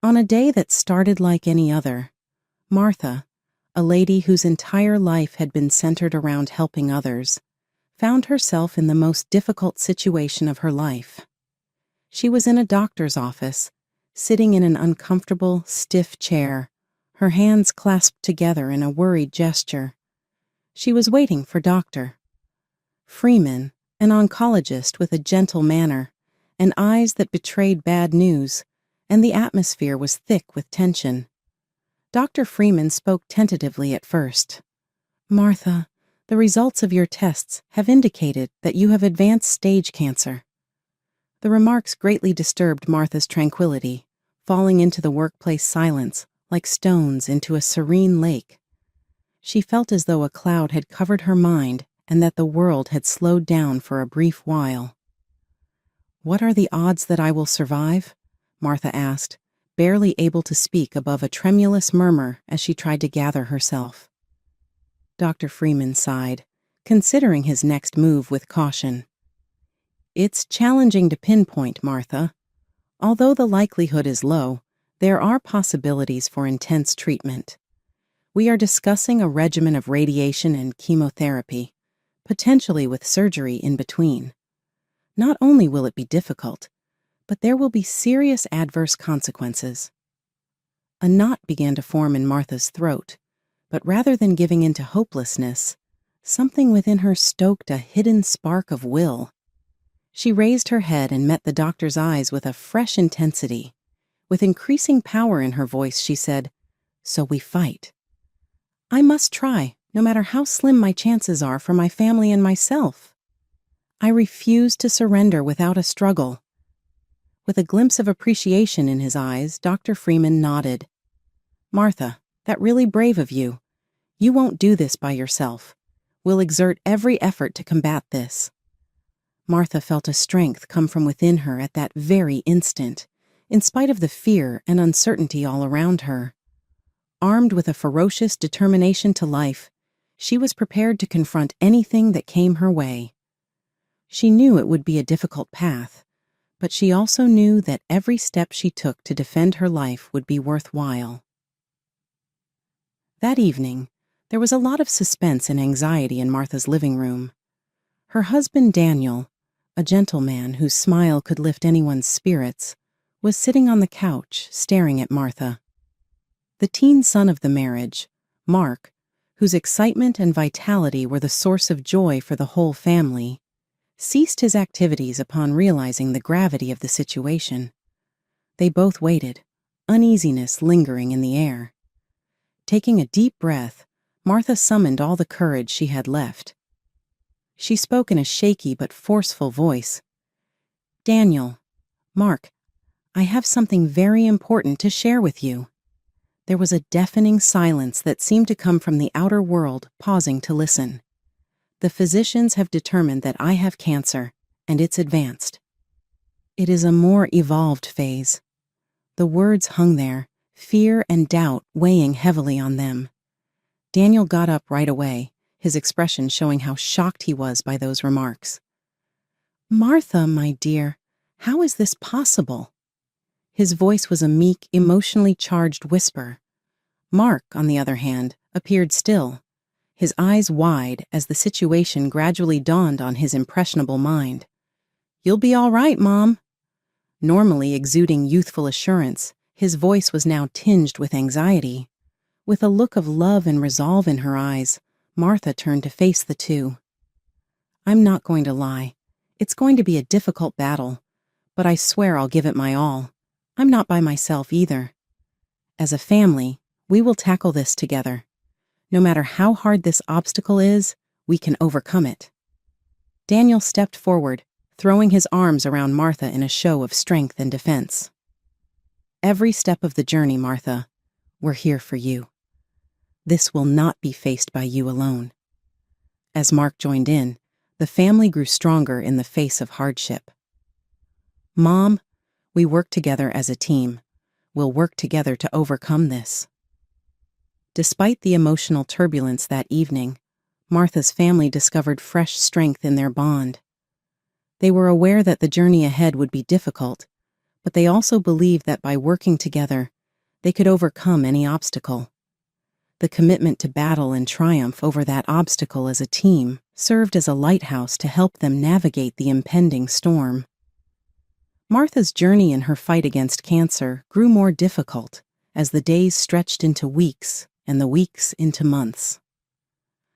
On a day that started like any other, Martha, a lady whose entire life had been centered around helping others, found herself in the most difficult situation of her life. She was in a doctor's office, sitting in an uncomfortable, stiff chair, her hands clasped together in a worried gesture. She was waiting for Dr. Freeman, an oncologist with a gentle manner and eyes that betrayed bad news, and the atmosphere was thick with tension. Dr. Freeman spoke tentatively at first. "Martha, the results of your tests have indicated that you have advanced stage cancer." The remarks greatly disturbed Martha's tranquility, falling into the workplace silence like stones into a serene lake. She felt as though a cloud had covered her mind and that the world had slowed down for a brief while. "What are the odds that I will survive?" Martha asked, barely able to speak above a tremulous murmur as she tried to gather herself. Dr. Freeman sighed, considering his next move with caution. "It's challenging to pinpoint, Martha. Although the likelihood is low, there are possibilities for intense treatment. We are discussing a regimen of radiation and chemotherapy, potentially with surgery in between. Not only will it be difficult, but there will be serious adverse consequences." A knot began to form in Martha's throat, but rather than giving in to hopelessness, something within her stoked a hidden spark of will. She raised her head and met the doctor's eyes with a fresh intensity. With increasing power in her voice, she said, "So we fight. I must try, no matter how slim my chances are for my family and myself. I refuse to surrender without a struggle." With a glimpse of appreciation in his eyes, Dr. Freeman nodded. "Martha, that's really brave of you. You won't do this by yourself. We'll exert every effort to combat this." Martha felt a strength come from within her at that very instant, in spite of the fear and uncertainty all around her. Armed with a ferocious determination to life, she was prepared to confront anything that came her way. She knew it would be a difficult path, but she also knew that every step she took to defend her life would be worthwhile. That evening, there was a lot of suspense and anxiety in Martha's living room. Her husband Daniel, a gentleman whose smile could lift anyone's spirits, was sitting on the couch staring at Martha. The teen son of the marriage, Mark, whose excitement and vitality were the source of joy for the whole family, ceased his activities upon realizing the gravity of the situation. They both waited, uneasiness lingering in the air. Taking a deep breath, Martha summoned all the courage she had left. She spoke in a shaky but forceful voice. "Daniel, Mark, I have something very important to share with you." There was a deafening silence that seemed to come from the outer world, pausing to listen. "The physicians have determined that I have cancer, and it's advanced. It is a more evolved phase." The words hung there, fear and doubt weighing heavily on them. Daniel got up right away, his expression showing how shocked he was by those remarks. "Martha, my dear, how is this possible?" His voice was a meek, emotionally charged whisper. Mark, on the other hand, appeared still, his eyes wide as the situation gradually dawned on his impressionable mind. "You'll be all right, Mom." Normally exuding youthful assurance, his voice was now tinged with anxiety. With a look of love and resolve in her eyes, Martha turned to face the two. "I'm not going to lie. It's going to be a difficult battle, but I swear I'll give it my all. I'm not by myself either. As a family, we will tackle this together. No matter how hard this obstacle is, we can overcome it." Daniel stepped forward, throwing his arms around Martha in a show of strength and defense. "Every step of the journey, Martha, we're here for you. This will not be faced by you alone." As Mark joined in, the family grew stronger in the face of hardship. "Mom, we work together as a team. We'll work together to overcome this." Despite the emotional turbulence that evening, Martha's family discovered fresh strength in their bond. They were aware that the journey ahead would be difficult, but they also believed that by working together, They could overcome any obstacle. The commitment to battle and triumph over that obstacle as a team served as a lighthouse to help them navigate the impending storm. Martha's journey in her fight against cancer grew more difficult as the days stretched into weeks and the weeks into months.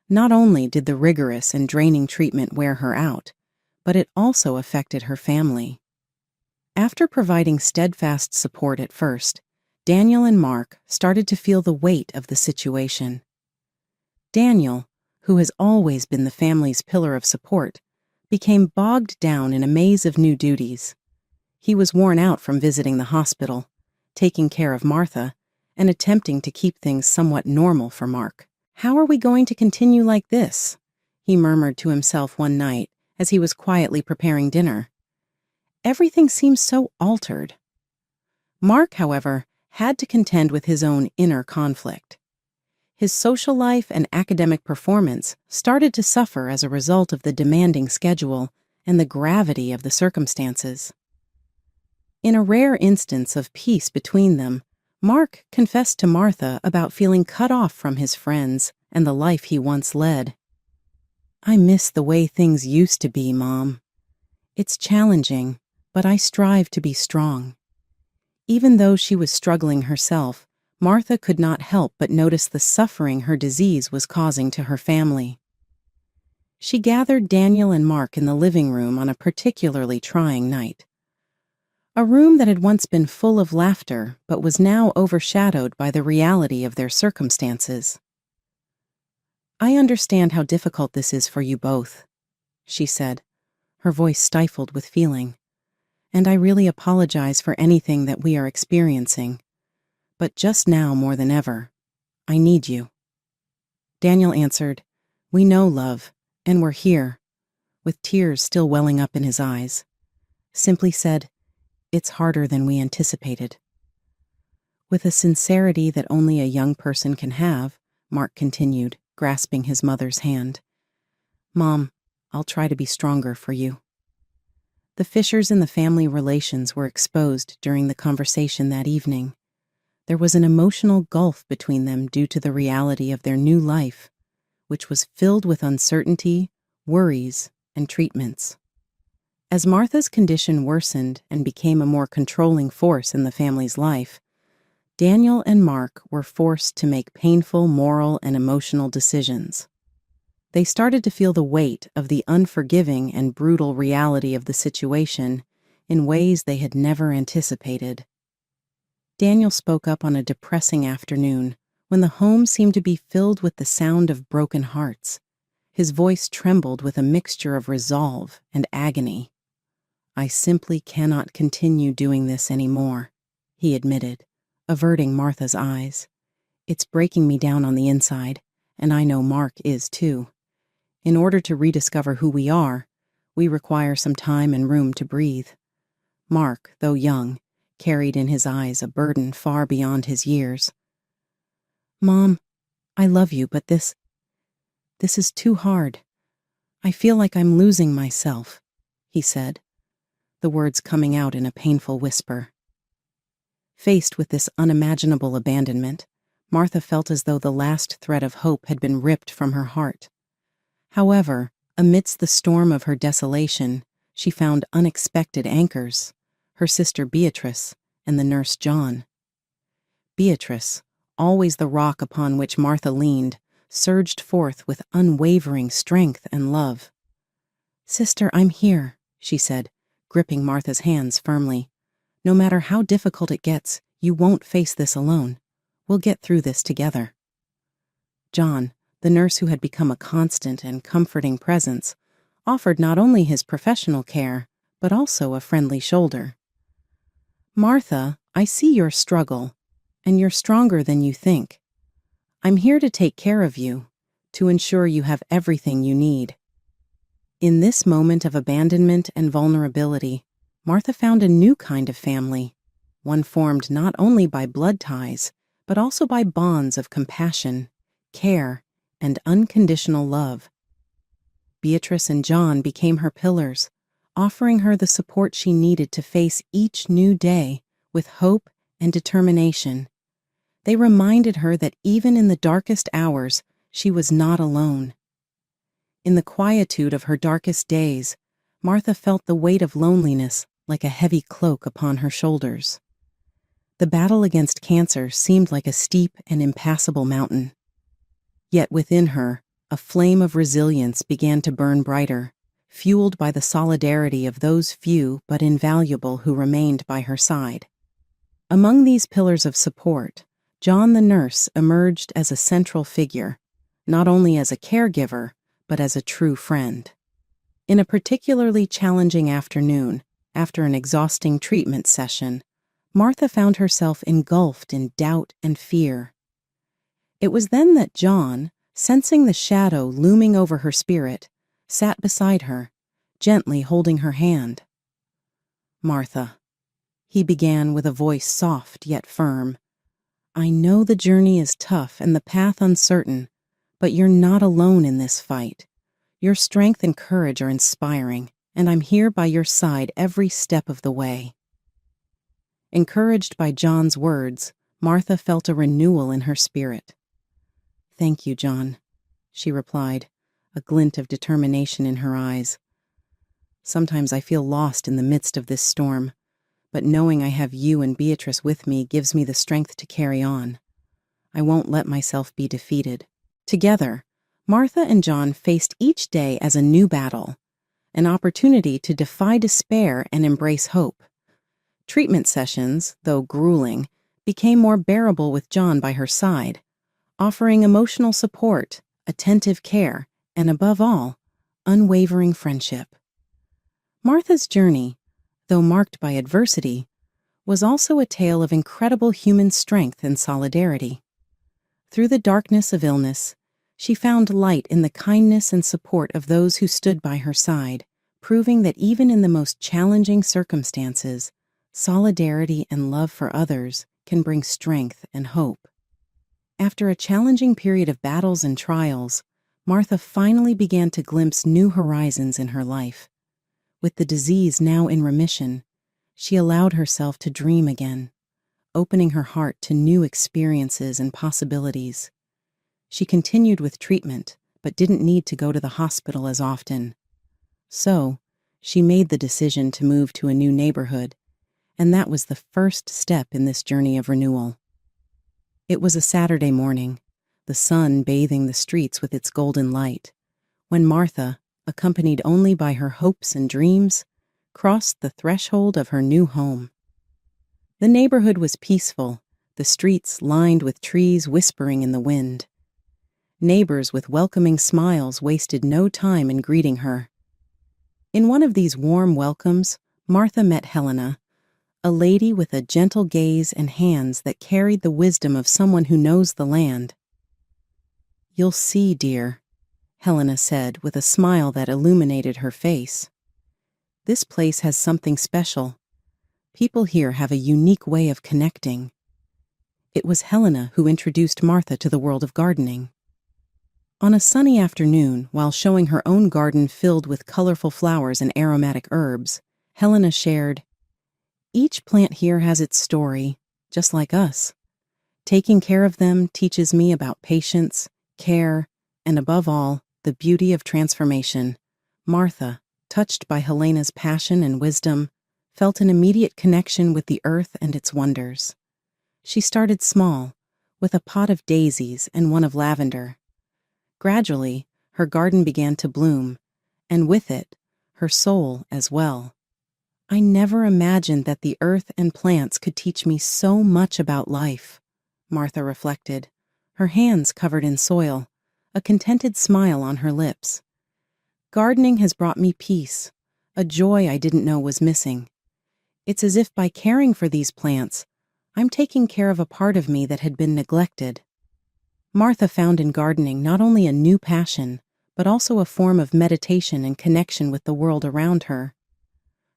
Not only did the rigorous and draining treatment wear her out, but it also affected her family. After providing steadfast support at first, Daniel and Mark started to feel the weight of the situation. Daniel, who has always been the family's pillar of support, became bogged down in a maze of new duties. He was worn out from visiting the hospital, taking care of Martha, and attempting to keep things somewhat normal for Mark. "How are we going to continue like this?" he murmured to himself one night as he was quietly preparing dinner. "Everything seems so altered." Mark, however, had to contend with his own inner conflict. His social life and academic performance started to suffer as a result of the demanding schedule and the gravity of the circumstances. In a rare instance of peace between them, Mark confessed to Martha about feeling cut off from his friends and the life he once led. "I miss the way things used to be, Mom. It's challenging, but I strive to be strong." Even though she was struggling herself, Martha could not help but notice the suffering her disease was causing to her family. She gathered Daniel and Mark in the living room on a particularly trying night. A room that had once been full of laughter but was now overshadowed by the reality of their circumstances. "I understand how difficult this is for you both," she said, her voice stifled with feeling. "And I really apologize for anything that we are experiencing. But just now more than ever, I need you." Daniel answered, "We know, love, and we're here," with tears still welling up in his eyes. Simply said, "It's harder than we anticipated." With a sincerity that only a young person can have, Mark continued, grasping his mother's hand. "Mom, I'll try to be stronger for you." The fissures in the family relations were exposed during the conversation that evening. There was an emotional gulf between them due to the reality of their new life, which was filled with uncertainty, worries, and treatments. As Martha's condition worsened and became a more controlling force in the family's life, Daniel and Mark were forced to make painful moral and emotional decisions. They started to feel the weight of the unforgiving and brutal reality of the situation in ways they had never anticipated. Daniel spoke up on a depressing afternoon when the home seemed to be filled with the sound of broken hearts. His voice trembled with a mixture of resolve and agony. "I simply cannot continue doing this anymore," he admitted, averting Martha's eyes. "It's breaking me down on the inside, and I know Mark is too. In order to rediscover who we are, we require some time and room to breathe." Mark, though young, carried in his eyes a burden far beyond his years. "Mom, I love you, but this is too hard. I feel like I'm losing myself," he said, the words coming out in a painful whisper. Faced with this unimaginable abandonment, Martha felt as though the last thread of hope had been ripped from her heart. However, amidst the storm of her desolation, she found unexpected anchors: her sister Beatrice and the nurse John. Beatrice, always the rock upon which Martha leaned, surged forth with unwavering strength and love. "Sister, I'm here," she said, gripping Martha's hands firmly. "No matter how difficult it gets, you won't face this alone. We'll get through this together." John, the nurse who had become a constant and comforting presence, offered not only his professional care, but also a friendly shoulder. "Martha, I see your struggle, and you're stronger than you think. I'm here to take care of you, to ensure you have everything you need." In this moment of abandonment and vulnerability, Martha found a new kind of family, one formed not only by blood ties, but also by bonds of compassion, care, and unconditional love. Beatrice and John became her pillars, offering her the support she needed to face each new day with hope and determination. They reminded her that even in the darkest hours, she was not alone. In the quietude of her darkest days, Martha felt the weight of loneliness like a heavy cloak upon her shoulders. The battle against cancer seemed like a steep and impassable mountain. Yet within her, a flame of resilience began to burn brighter, fueled by the solidarity of those few but invaluable who remained by her side. Among these pillars of support, John the nurse emerged as a central figure, not only as a caregiver, but as a true friend. In a particularly challenging afternoon, after an exhausting treatment session, Martha found herself engulfed in doubt and fear. It was then that John, sensing the shadow looming over her spirit, sat beside her, gently holding her hand. "Martha," he began with a voice soft yet firm, "I know the journey is tough and the path uncertain, but you're not alone in this fight. Your strength and courage are inspiring, and I'm here by your side every step of the way." Encouraged by John's words, Martha felt a renewal in her spirit. "Thank you, John," she replied, a glint of determination in her eyes. "Sometimes I feel lost in the midst of this storm, but knowing I have you and Beatrice with me gives me the strength to carry on. I won't let myself be defeated." Together, Martha and John faced each day as a new battle, an opportunity to defy despair and embrace hope. Treatment sessions, though grueling, became more bearable with John by her side, offering emotional support, attentive care, and above all, unwavering friendship. Martha's journey, though marked by adversity, was also a tale of incredible human strength and solidarity. Through the darkness of illness, she found light in the kindness and support of those who stood by her side, proving that even in the most challenging circumstances, solidarity and love for others can bring strength and hope. After a challenging period of battles and trials, Martha finally began to glimpse new horizons in her life. With the disease now in remission, she allowed herself to dream again, opening her heart to new experiences and possibilities. She continued with treatment, but didn't need to go to the hospital as often. So, she made the decision to move to a new neighborhood, and that was the first step in this journey of renewal. It was a Saturday morning, the sun bathing the streets with its golden light, when Martha, accompanied only by her hopes and dreams, crossed the threshold of her new home. The neighborhood was peaceful, the streets lined with trees whispering in the wind. Neighbors with welcoming smiles wasted no time in greeting her. In one of these warm welcomes, Martha met Helena, a lady with a gentle gaze and hands that carried the wisdom of someone who knows the land. "You'll see, dear," Helena said with a smile that illuminated her face. "This place has something special. People here have a unique way of connecting." It was Helena who introduced Martha to the world of gardening. On a sunny afternoon, while showing her own garden filled with colorful flowers and aromatic herbs, Helena shared, "Each plant here has its story, just like us. Taking care of them teaches me about patience, care, and above all, the beauty of transformation." Martha, touched by Helena's passion and wisdom, felt an immediate connection with the earth and its wonders. She started small, with a pot of daisies and one of lavender. Gradually, her garden began to bloom, and with it, her soul as well. "I never imagined that the earth and plants could teach me so much about life," Martha reflected, her hands covered in soil, a contented smile on her lips. "Gardening has brought me peace, a joy I didn't know was missing. It's as if by caring for these plants, I'm taking care of a part of me that had been neglected." Martha found in gardening not only a new passion, but also a form of meditation and connection with the world around her.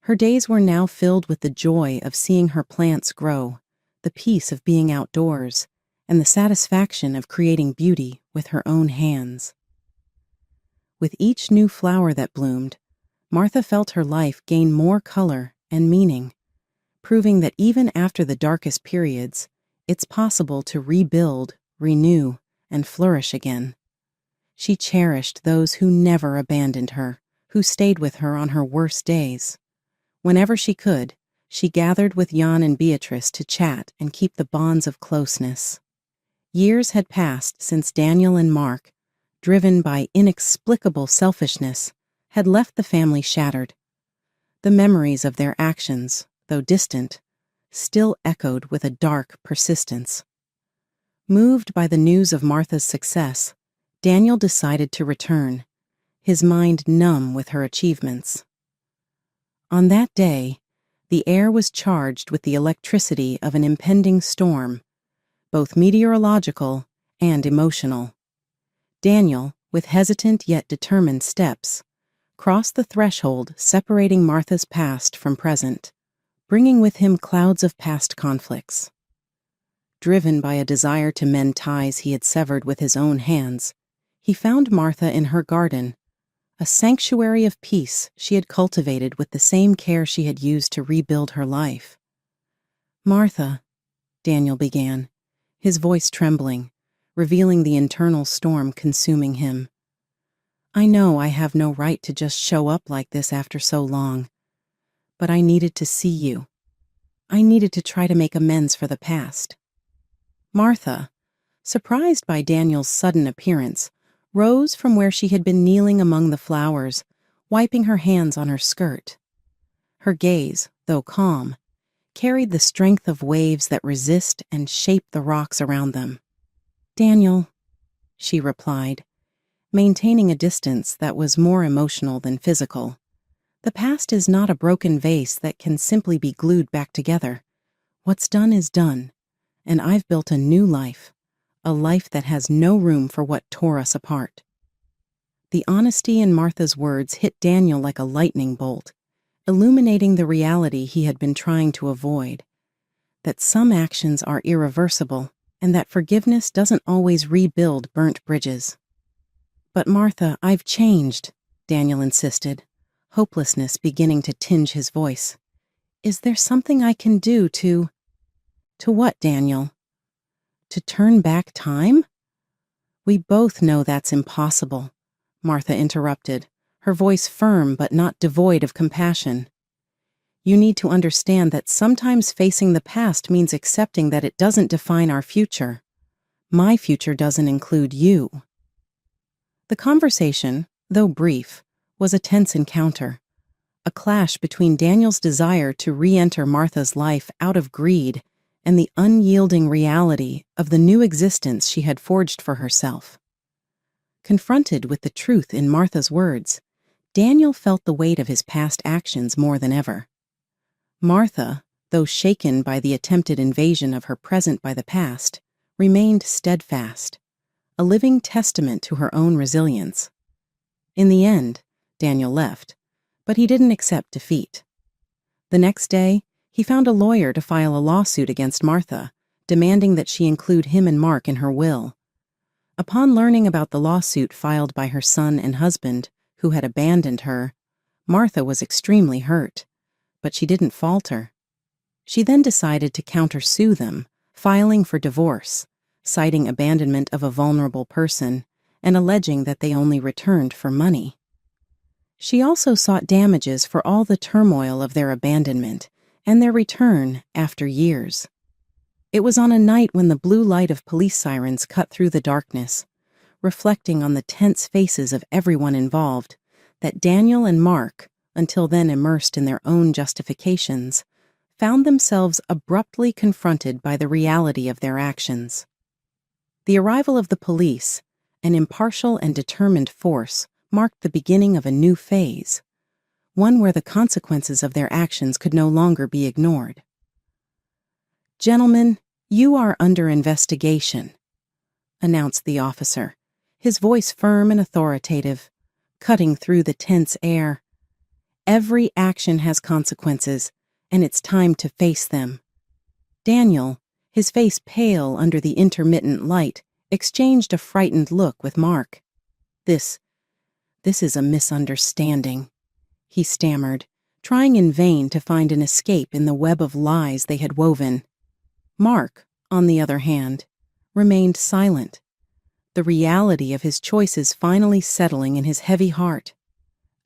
Her days were now filled with the joy of seeing her plants grow, the peace of being outdoors, and the satisfaction of creating beauty with her own hands. With each new flower that bloomed, Martha felt her life gain more color and meaning, proving that even after the darkest periods, it's possible to rebuild, renew, and flourish again. She cherished those who never abandoned her, who stayed with her on her worst days. Whenever she could, she gathered with Jan and Beatrice to chat and keep the bonds of closeness. Years had passed since Daniel and Mark, driven by inexplicable selfishness, had left the family shattered. The memories of their actions, though distant, still echoed with a dark persistence. Moved by the news of Martha's success, Daniel decided to return, his mind numb with her achievements. On that day, the air was charged with the electricity of an impending storm, both meteorological and emotional. Daniel, with hesitant yet determined steps, crossed the threshold separating Martha's past from present, bringing with him clouds of past conflicts. Driven by a desire to mend ties he had severed with his own hands, he found Martha in her garden, a sanctuary of peace she had cultivated with the same care she had used to rebuild her life. "Martha," Daniel began, his voice trembling, revealing the internal storm consuming him. "I know I have no right to just show up like this after so long, but I needed to see you. I needed to try to make amends for the past." Martha, surprised by Daniel's sudden appearance, rose from where she had been kneeling among the flowers, wiping her hands on her skirt. Her gaze, though calm, carried the strength of waves that resist and shape the rocks around them. "Daniel," she replied, maintaining a distance that was more emotional than physical. "The past is not a broken vase that can simply be glued back together. What's done is done, and I've built a new life, a life that has no room for what tore us apart." The honesty in Martha's words hit Daniel like a lightning bolt, illuminating the reality he had been trying to avoid, that some actions are irreversible and that forgiveness doesn't always rebuild burnt bridges. "But Martha, I've changed," Daniel insisted, hopelessness beginning to tinge his voice. "Is there something I can do to—" "To what, Daniel? To turn back time?" "We both know that's impossible," Martha interrupted, her voice firm but not devoid of compassion. "You need to understand that sometimes facing the past means accepting that it doesn't define our future. My future doesn't include you." The conversation, though brief, was a tense encounter, a clash between Daniel's desire to re-enter Martha's life out of greed and the unyielding reality of the new existence she had forged for herself. Confronted with the truth in Martha's words, Daniel felt the weight of his past actions more than ever. Martha, though shaken by the attempted invasion of her present by the past, remained steadfast, a living testament to her own resilience. In the end, Daniel left, but he didn't accept defeat. The next day, he found a lawyer to file a lawsuit against Martha, demanding that she include him and Mark in her will. Upon learning about the lawsuit filed by her son and husband, who had abandoned her, Martha was extremely hurt, but she didn't falter. She then decided to countersue them, filing for divorce, citing abandonment of a vulnerable person, and alleging that they only returned for money. She also sought damages for all the turmoil of their abandonment and their return after years. It was on a night when the blue light of police sirens cut through the darkness, reflecting on the tense faces of everyone involved, that Daniel and Mark, until then immersed in their own justifications, found themselves abruptly confronted by the reality of their actions. The arrival of the police, an impartial and determined force, marked the beginning of a new phase, one where the consequences of their actions could no longer be ignored. "Gentlemen, you are under investigation," announced the officer, his voice firm and authoritative, cutting through the tense air. "Every action has consequences, and it's time to face them." Daniel, his face pale under the intermittent light, exchanged a frightened look with Mark. This is a misunderstanding," he stammered, trying in vain to find an escape in the web of lies they had woven. Mark, on the other hand, remained silent, the reality of his choices finally settling in his heavy heart.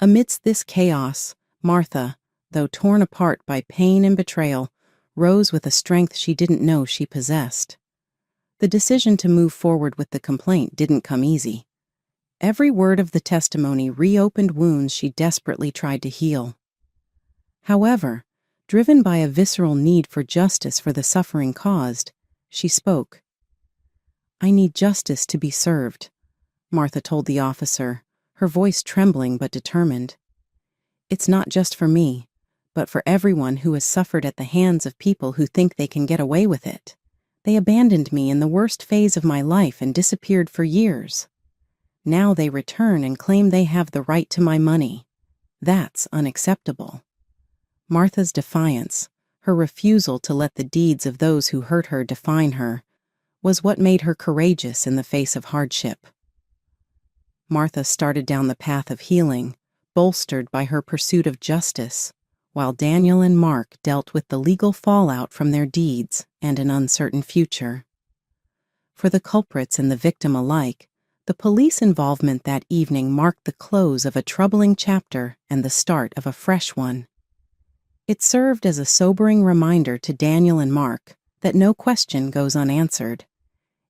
Amidst this chaos, Martha, though torn apart by pain and betrayal, rose with a strength she didn't know she possessed. The decision to move forward with the complaint didn't come easy. Every word of the testimony reopened wounds she desperately tried to heal. However, driven by a visceral need for justice for the suffering caused, she spoke. "I need justice to be served," Martha told the officer, her voice trembling but determined. "It's not just for me, but for everyone who has suffered at the hands of people who think they can get away with it. They abandoned me in the worst phase of my life and disappeared for years. Now they return and claim they have the right to my money. That's unacceptable." Martha's defiance, her refusal to let the deeds of those who hurt her define her, was what made her courageous in the face of hardship. Martha started down the path of healing, bolstered by her pursuit of justice, while Daniel and Mark dealt with the legal fallout from their deeds and an uncertain future. For the culprits and the victim alike, the police involvement that evening marked the close of a troubling chapter and the start of a fresh one. It served as a sobering reminder to Daniel and Mark that no question goes unanswered.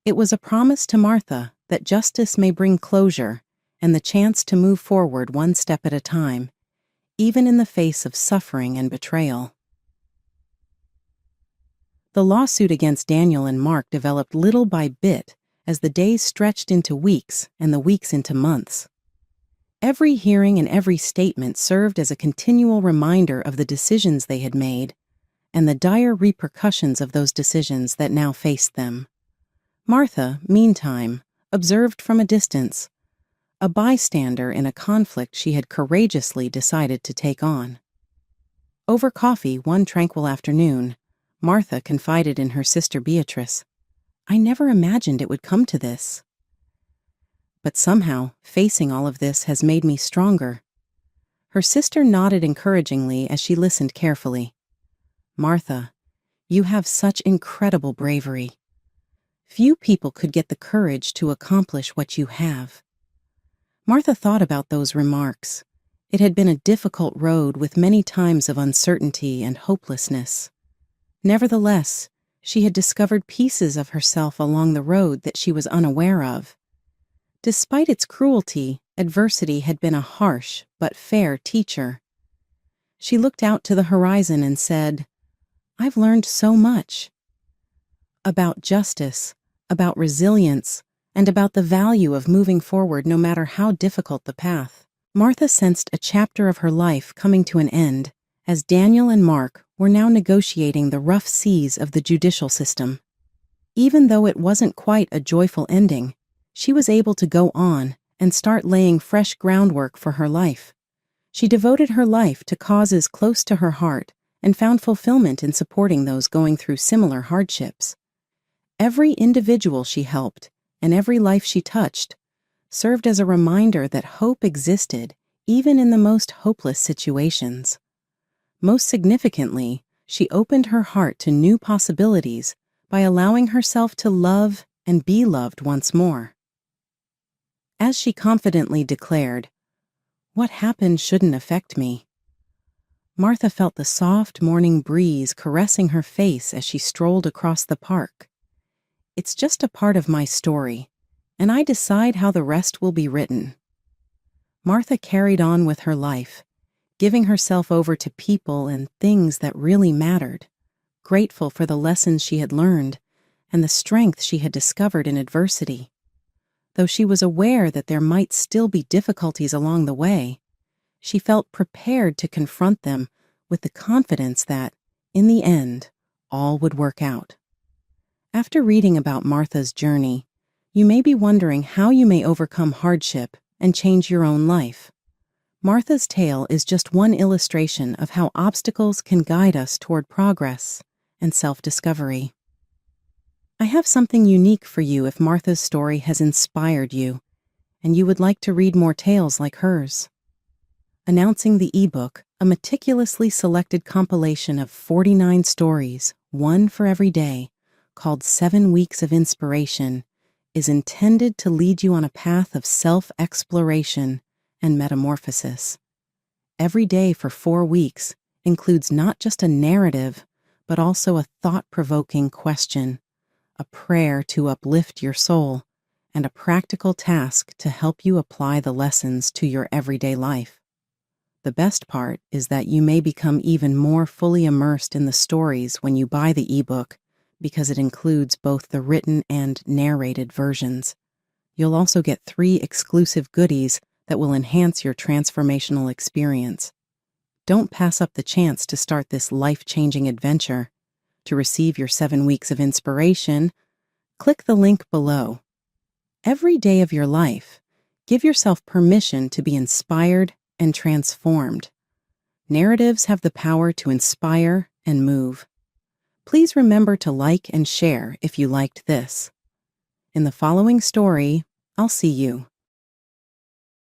It was a promise to Martha that justice may bring closure and the chance to move forward one step at a time, even in the face of suffering and betrayal. The lawsuit against Daniel and Mark developed little by bit as the days stretched into weeks and the weeks into months. Every hearing and every statement served as a continual reminder of the decisions they had made and the dire repercussions of those decisions that now faced them. Martha, meantime, observed from a distance, a bystander in a conflict she had courageously decided to take on. Over coffee one tranquil afternoon, Martha confided in her sister Beatrice, "I never imagined it would come to this. But somehow, facing all of this has made me stronger." Her sister nodded encouragingly as she listened carefully. "Martha, you have such incredible bravery. Few people could get the courage to accomplish what you have." Martha thought about those remarks. It had been a difficult road with many times of uncertainty and hopelessness. Nevertheless, she had discovered pieces of herself along the road that she was unaware of. Despite its cruelty, adversity had been a harsh but fair teacher. She looked out to the horizon and said, "I've learned so much. About justice, about resilience, and about the value of moving forward no matter how difficult the path." Martha sensed a chapter of her life coming to an end as Daniel and Mark were now negotiating the rough seas of the judicial system. Even though it wasn't quite a joyful ending, she was able to go on and start laying fresh groundwork for her life. She devoted her life to causes close to her heart and found fulfillment in supporting those going through similar hardships. Every individual she helped and every life she touched served as a reminder that hope existed even in the most hopeless situations. Most significantly, she opened her heart to new possibilities by allowing herself to love and be loved once more. As she confidently declared, "What happened shouldn't affect me," Martha felt the soft morning breeze caressing her face as she strolled across the park. "It's just a part of my story, and I decide how the rest will be written." Martha carried on with her life, giving herself over to people and things that really mattered, grateful for the lessons she had learned and the strength she had discovered in adversity. Though she was aware that there might still be difficulties along the way, she felt prepared to confront them with the confidence that, in the end, all would work out. After reading about Martha's journey, you may be wondering how you may overcome hardship and change your own life. Martha's tale is just one illustration of how obstacles can guide us toward progress and self-discovery. I have something unique for you if Martha's story has inspired you, and you would like to read more tales like hers. Announcing the ebook, a meticulously selected compilation of 49 stories, one for every day, called 7 Weeks of Inspiration, is intended to lead you on a path of self-exploration and metamorphosis. Every day for 4 weeks includes not just a narrative, but also a thought-provoking question, a prayer to uplift your soul, and a practical task to help you apply the lessons to your everyday life. The best part is that you may become even more fully immersed in the stories when you buy the ebook because it includes both the written and narrated versions. You'll also get 3 exclusive goodies that will enhance your transformational experience. Don't pass up the chance to start this life-changing adventure. To receive your 7 weeks of inspiration, click the link below. Every day of your life, give yourself permission to be inspired and transformed. Narratives have the power to inspire and move. Please remember to like and share if you liked this. In the following story, I'll see you.